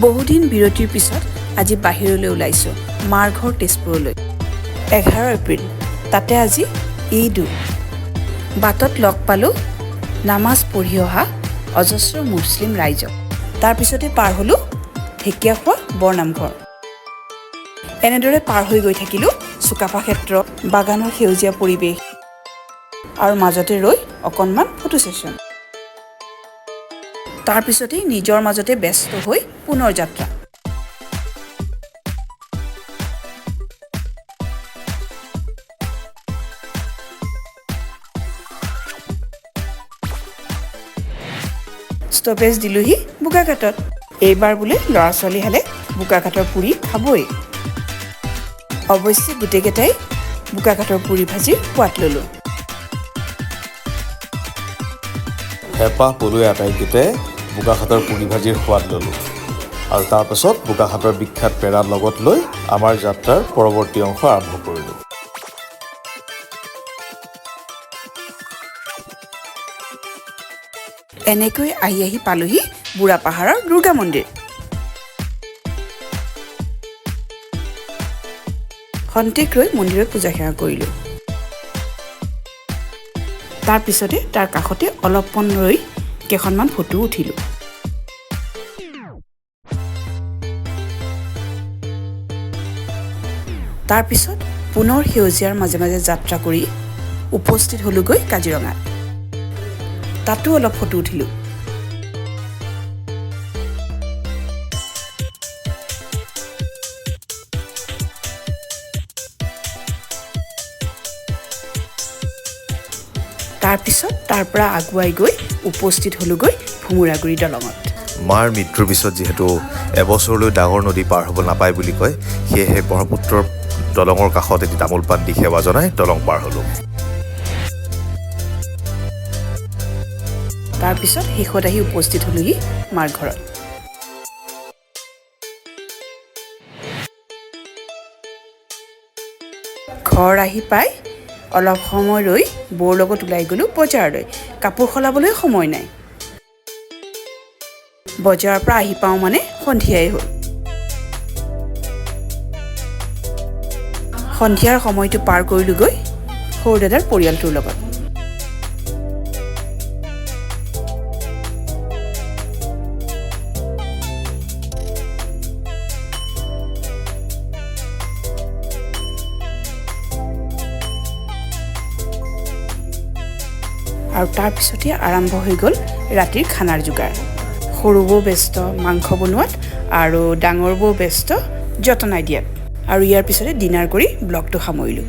বহুদিন বিৰতিৰ পিছত আজি বাহিৰলৈ ওলাইছোঁ মাৰ ঘৰ তেজপুৰলৈ। 11 এপ্ৰিল, তাতে আজি ঈদো। বাটত লগ পালোঁ নামাজ পঢ়ি অহা অজস্ৰ মুছলিম ৰাইজক। তাৰপিছতে পাৰ হ'লোঁ ঢেকীয়াখোৱা বৰনামঘৰ। এনেদৰে পাৰ হৈ গৈ থাকিলোঁ চুকাফা ক্ষেত্ৰ, বাগানৰ সেউজীয়া পৰিৱেশ আৰু মাজতে ৰৈ অকণমান ফটো ছেশ্যন। তাৰপিছতেই নিজৰ মাজতে ব্যস্ত হৈ পুনৰ যাত্ৰা। ষ্টপেজ দিলোহি বোকাঘাটত। এইবাৰ বোলে ল'ৰা ছোৱালী হালে বোকাঘাটৰ পুৰি খাবই। অৱশ্যে গোটেইকেইটাই বোকাঘাটৰ পুৰি ভাজিৰ সোৱাদ ল'লোঁ। হেঁপাহ পলুৱে আটাইকেইটাই বোকাঘাটৰ পুৰি ভাজিৰ সোৱাদ ল'লোঁ আৰু তাৰপাছত বোকাঘাটৰ বিখ্যাত পেৰা লগত লৈ আমাৰ যাত্ৰাৰ পৰৱৰ্তী অংশ আৰম্ভ কৰিলোঁ। এনেকৈ আহি পালোহি বুঢ়াপাহাৰৰ দুৰ্গা মন্দিৰ। খন্তেক ৰৈ মন্দিৰত পূজা সেৱা কৰিলোঁ। তাৰপিছতে তাৰ কাষতে অলপমান ৰৈ কেইখনমান ফটো উঠিলোঁ। তাৰপিছত পুনৰ সেউজীয়াৰ মাজে মাজে যাত্ৰা কৰি উপস্থিত হ'লোগৈ কাজিৰঙাত। তাতো অলপ ফটো উঠিলোঁ। তাৰপিছত তাৰ পৰা আগুৱাই গৈ উপস্থিত হ'লোগৈ ভোমোৰাগুৰি দলঙত। মাৰ মৃত্যুৰ পিছত যিহেতু এবছৰলৈ ডাঙৰ নদী পাৰ হ'ব নাপায় বুলি কয়, সেয়েহে ব্ৰহ্মপুত্ৰৰ দলঙৰ কাষত এটি তামোল পাত দি সেৱা জনাই দলং পাৰ হ'লোঁ। তাৰপিছত শেষত আহি উপস্থিত হ'লোহি মাৰ ঘৰত। ঘৰ আহি পাই অলপ সময় ৰৈ বৌৰ লগত ওলাই গ'লোঁ বজাৰলৈ। কাপোৰ সলাবলৈ সময় নাই। বজাৰৰ পৰা আহি পাওঁ মানে সন্ধিয়াই হ'ল। সন্ধিয়াৰ সময়টো পাৰ কৰিলোঁগৈ সৰু দাদাৰ পৰিয়ালটোৰ লগত। আৰু তাৰপিছতে আৰম্ভ হৈ গ'ল ৰাতিৰ খানাৰ যোগাৰ। সৰু বৌ ব্যস্ত মাংস বনোৱাত আৰু ডাঙৰ বৌ ব্যস্ত যতনাই দিয়াত। আৰু ইয়াৰ পিছতে ডিনাৰ কৰি ব্লগটো সামৰিলোঁ।